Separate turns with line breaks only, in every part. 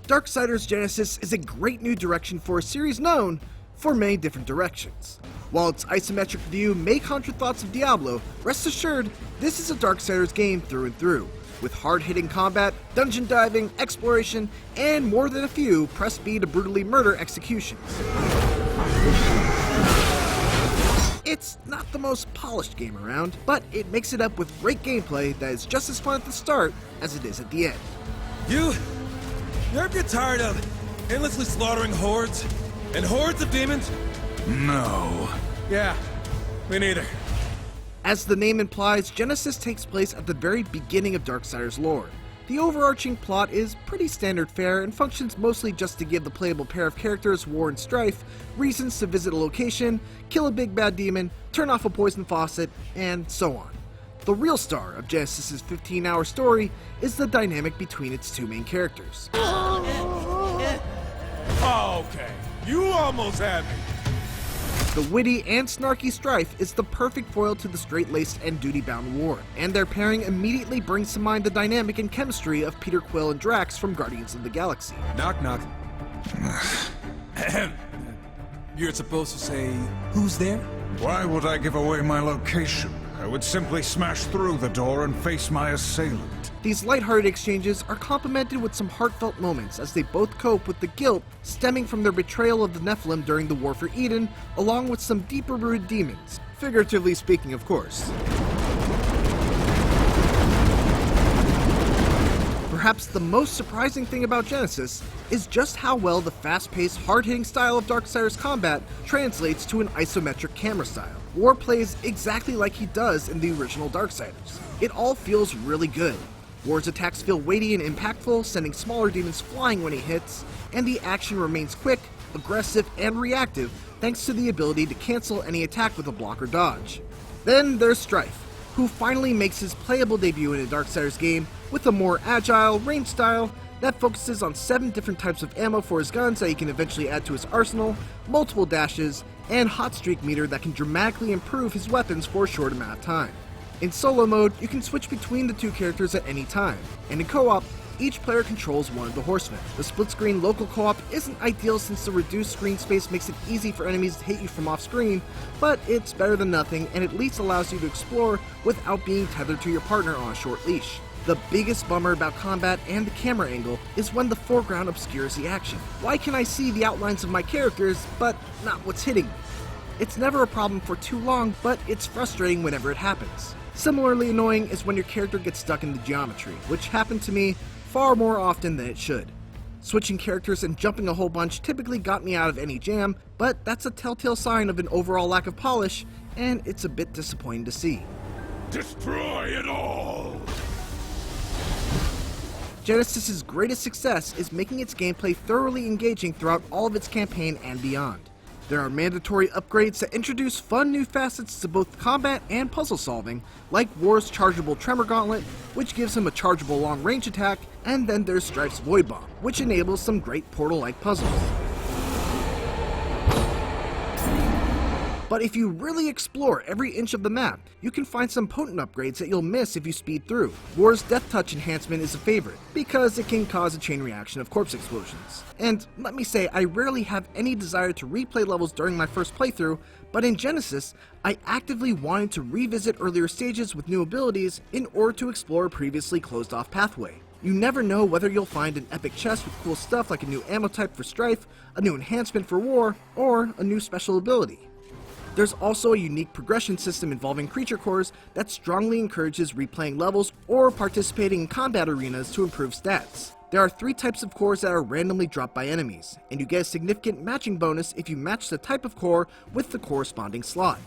Darksiders Genesis is a great new direction for a series known for many different directions. While its isometric view may conjure thoughts of Diablo, rest assured, this is a Darksiders game through and through, with hard-hitting combat, dungeon diving, exploration, and more than a few press B to brutally murder executions. It's not the most polished game around, but it makes it up with great gameplay that is just as fun at the start as it is at the end.
You ever get tired of endlessly slaughtering hordes and hordes of demons?
No.
Yeah, me neither.
As the name implies, Genesis takes place at the very beginning of Darksiders lore. The overarching plot is pretty standard fare and functions mostly just to give the playable pair of characters, War and Strife, reasons to visit a location, kill a big bad demon, turn off a poison faucet, and so on. The real star of Genesis' 15-hour story is the dynamic between its two main characters.
Okay, you almost had me.
The witty and snarky Strife is the perfect foil to the straight-laced and duty-bound War, and their pairing immediately brings to mind the dynamic and chemistry of Peter Quill and Drax from Guardians of the Galaxy.
Knock, knock. You're supposed to say, who's there?
Why would I give away my location? I would simply smash through the door and face my assailant.
These lighthearted exchanges are complemented with some heartfelt moments as they both cope with the guilt stemming from their betrayal of the Nephilim during the War for Eden, along with some deeper-rooted demons. Figuratively speaking, of course. Perhaps the most surprising thing about Genesis is just how well the fast-paced, hard-hitting style of Darksiders combat translates to an isometric camera style. War plays exactly like he does in the original Darksiders. It all feels really good. War's attacks feel weighty and impactful, sending smaller demons flying when he hits, and the action remains quick, aggressive, and reactive thanks to the ability to cancel any attack with a block or dodge. Then there's Strife, who finally makes his playable debut in a Darksiders game with a more agile, ranged style that focuses on 7 different types of ammo for his guns that he can eventually add to his arsenal, multiple dashes, and hot streak meter that can dramatically improve his weapons for a short amount of time. In solo mode, you can switch between the two characters at any time, and in co-op, each player controls one of the horsemen. The split-screen local co-op isn't ideal since the reduced screen space makes it easy for enemies to hit you from off-screen, but it's better than nothing and at least allows you to explore without being tethered to your partner on a short leash. The biggest bummer about combat and the camera angle is when the foreground obscures the action. Why can I see the outlines of my characters, but not what's hitting me? It's never a problem for too long, but it's frustrating whenever it happens. Similarly annoying is when your character gets stuck in the geometry, which happened to me far more often than it should. Switching characters and jumping a whole bunch typically got me out of any jam, but that's a telltale sign of an overall lack of polish, and it's a bit disappointing to see.
Destroy it all!
Genesis' greatest success is making its gameplay thoroughly engaging throughout all of its campaign and beyond. There are mandatory upgrades that introduce fun new facets to both combat and puzzle solving, like War's chargeable Tremor Gauntlet, which gives him a chargeable long-range attack, and then there's Strife's Void Bomb, which enables some great Portal-like puzzles. But if you really explore every inch of the map, you can find some potent upgrades that you'll miss if you speed through. War's Death Touch enhancement is a favorite, because it can cause a chain reaction of corpse explosions. And let me say, I rarely have any desire to replay levels during my first playthrough, but in Genesis, I actively wanted to revisit earlier stages with new abilities in order to explore a previously closed off pathway. You never know whether you'll find an epic chest with cool stuff like a new ammo type for Strife, a new enhancement for War, or a new special ability. There's also a unique progression system involving creature cores that strongly encourages replaying levels or participating in combat arenas to improve stats. There are 3 types of cores that are randomly dropped by enemies, and you get a significant matching bonus if you match the type of core with the corresponding slot.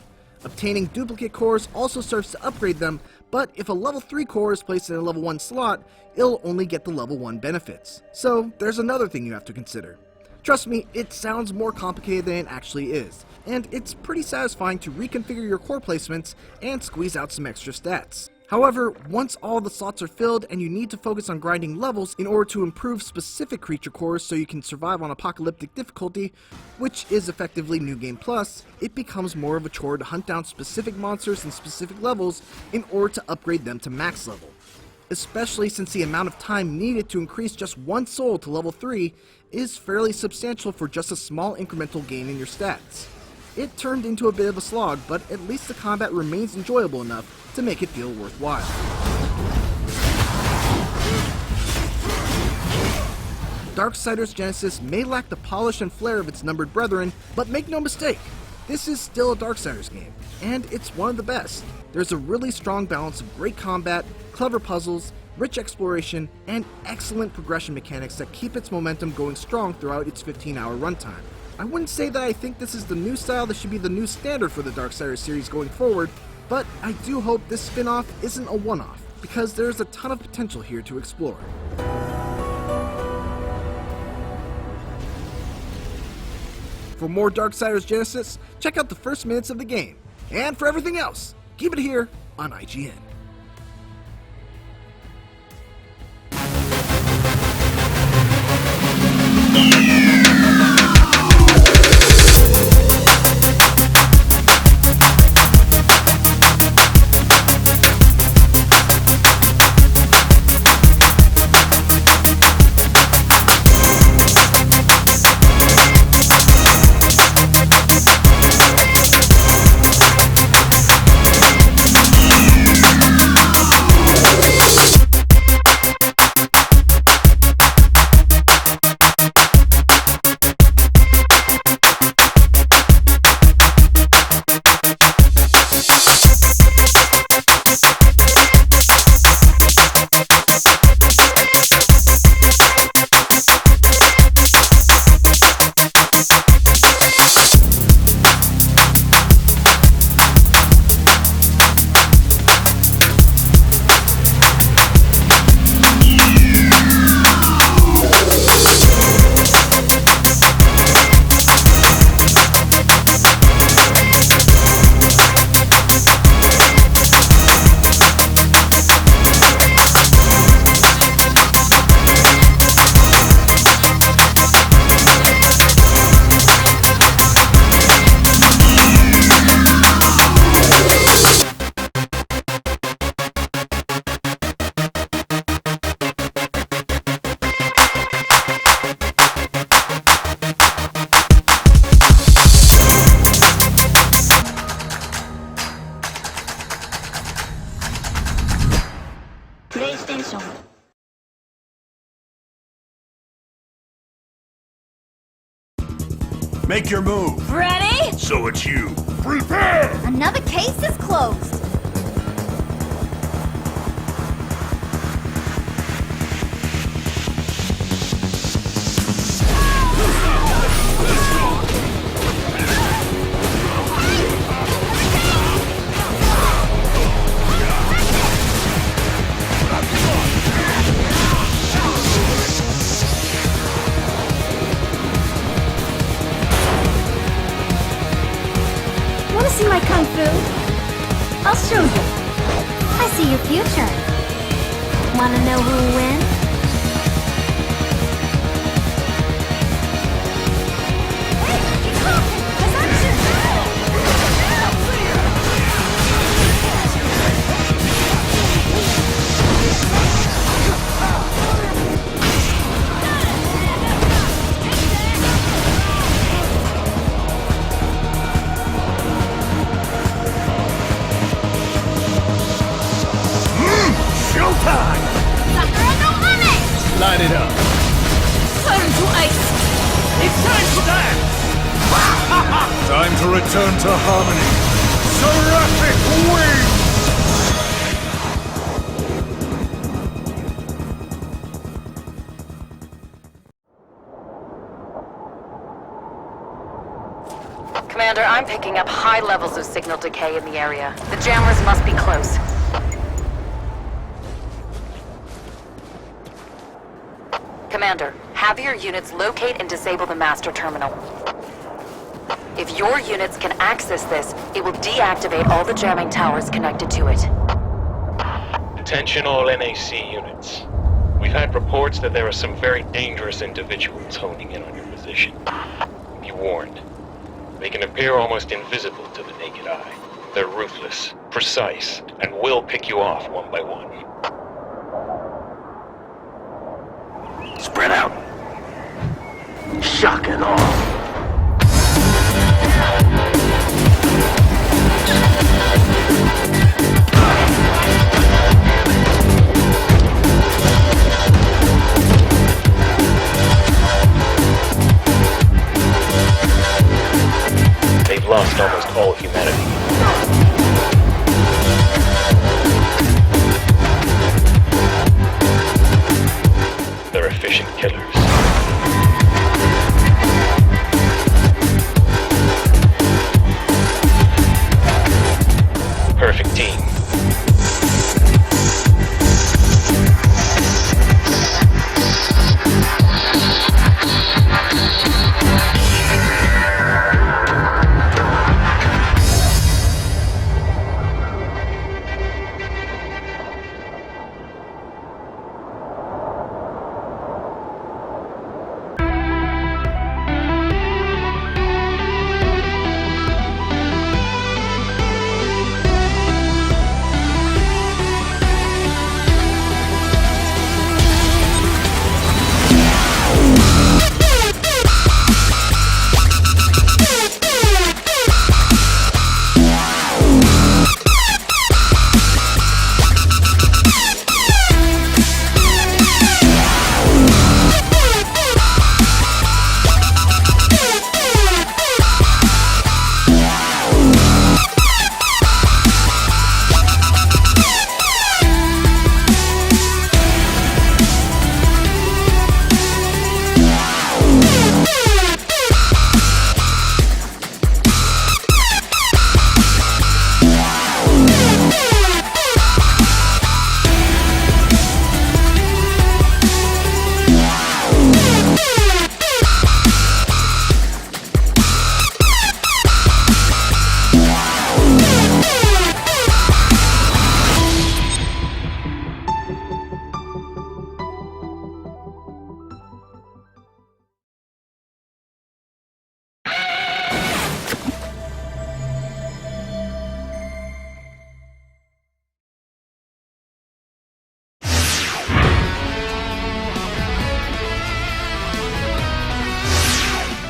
Obtaining duplicate cores also serves to upgrade them, but if a level 3 core is placed in a level 1 slot, it'll only get the level 1 benefits. So there's another thing you have to consider. Trust me, it sounds more complicated than it actually is, and it's pretty satisfying to reconfigure your core placements and squeeze out some extra stats. However, once all the slots are filled and you need to focus on grinding levels in order to improve specific creature cores so you can survive on apocalyptic difficulty, which is effectively New Game Plus, it becomes more of a chore to hunt down specific monsters and specific levels in order to upgrade them to max level. especially since the amount of time needed to increase just one soul to level 3 is fairly substantial for just a small incremental gain in your stats. It turned into a bit of a slog, but at least the combat remains enjoyable enough to make it feel worthwhile. Darksiders Genesis may lack the polish and flair of its numbered brethren, but make no mistake, this is still a Darksiders game, and it's one of the best. There's a really strong balance of great combat, clever puzzles, rich exploration, and excellent progression mechanics that keep its momentum going strong throughout its 15-hour runtime. I wouldn't say that I think this is the new style that should be the new standard for the Darksiders series going forward, but I do hope this spin-off isn't a one-off, because there's a ton of potential here to explore. For more Darksiders Genesis, check out the first minutes of the game. And for everything else, keep it here on IGN.
Make your move.
Ready?
So it's you. Prepare!
Another case is closed. See my kung fu? I'll show you. I see your future. Wanna know who'll win?
Light it up.
Turn to ice.
It's time to dance.
Time to return to harmony. Seraphic wings!
Commander, I'm picking up high levels of signal decay in the area. The jammers must be close. Commander, have your units locate and disable the master terminal. If your units can access this, it will deactivate all the jamming towers connected to it.
Attention all NAC units. We've had reports that there are some very dangerous individuals honing in on your position. Be warned. They can appear almost invisible to the naked eye. They're ruthless, precise, and will pick you off one by one.
shock and awe.
They've lost almost all humanity. They're efficient killers. Perfect team.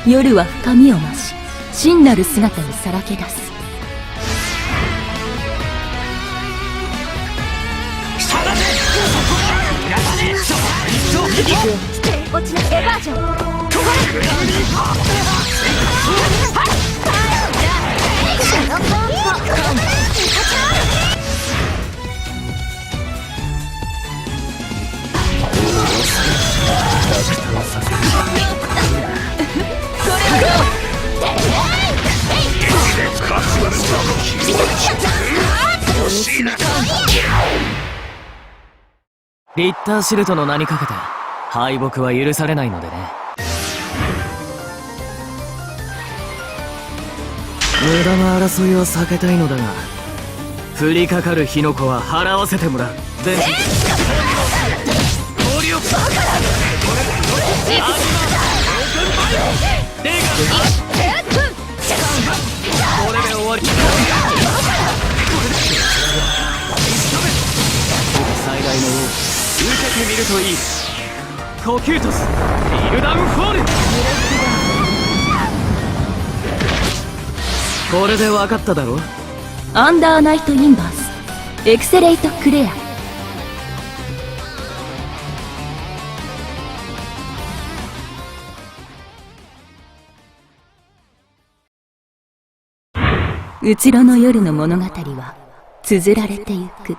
夜は深みを増し、真なる姿にさらけ出す。落ちなエバージョン。
リッターシルトの名にかけて敗北は許されないのでね。無駄な争いは避けたいのだが、降りかかる火の粉は払わせてもらう。全身氷をこれで終わり。最大の王、受けてみるといい。呼吸とすビルダウンフォール。これで分かっただろ。
アンダーナイトインバースエクセレイトクレア。うつろの夜の物語は綴られてゆく。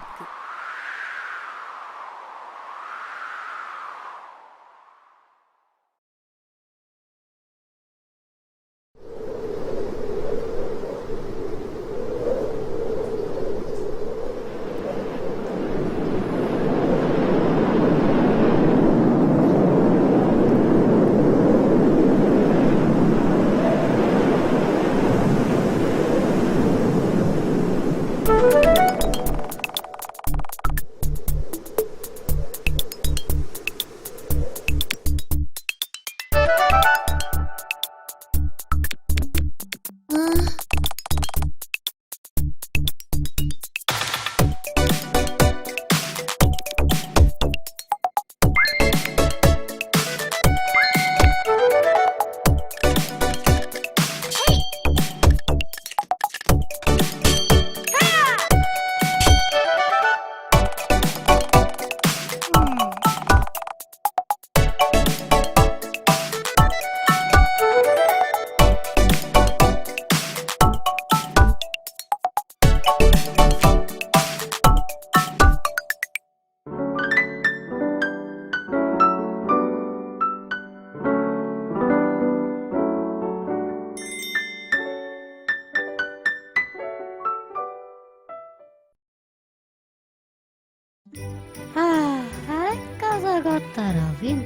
Darksiders.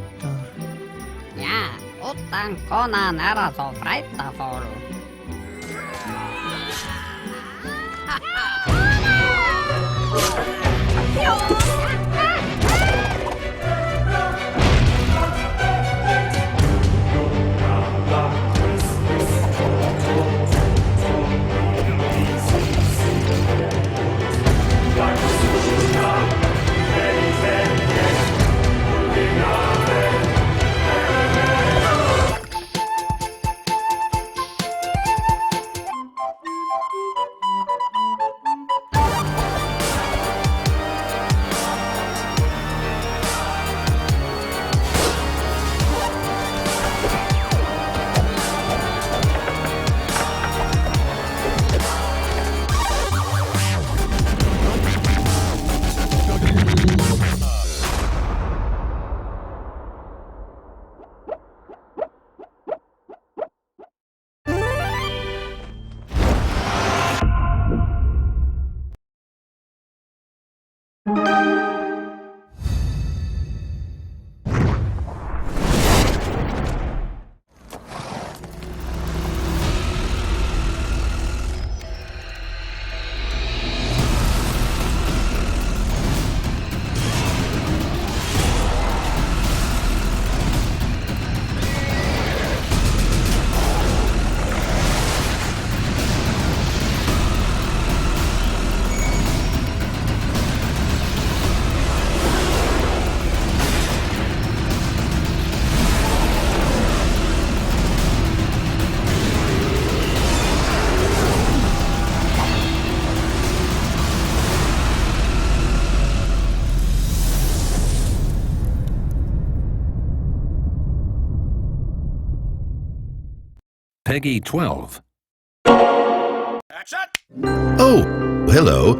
Ja, utan Conan är så frightful.
Peggy 12.
Oh, hello.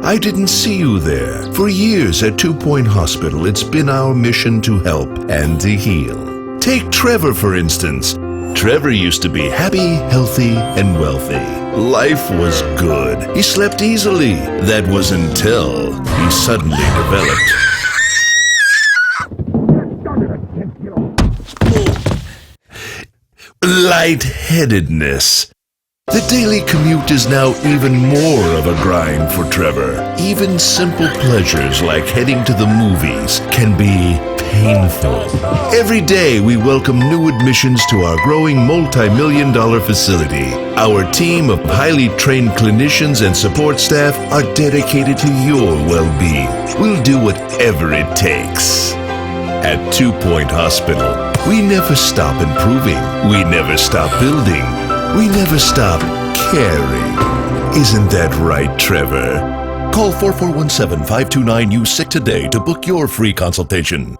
I didn't see you there. For years at 2 Point Hospital, it's been our mission to help and to heal. Take Trevor, for instance. Trevor used to be happy, healthy, and wealthy. Life was good. He slept easily. That was until he suddenly developed lightheadedness. The daily commute is now even more of a grind for Trevor. Even simple pleasures like heading to the movies can be painful. Every day we welcome new admissions to our growing multi-million-dollar facility. Our team of highly trained clinicians and support staff are dedicated to your well-being. We'll do whatever it takes. At 2 Point Hospital, we never stop improving. We never stop building. We never stop caring. Isn't that right, Trevor? Call 4417-529-USICK today to book your free consultation.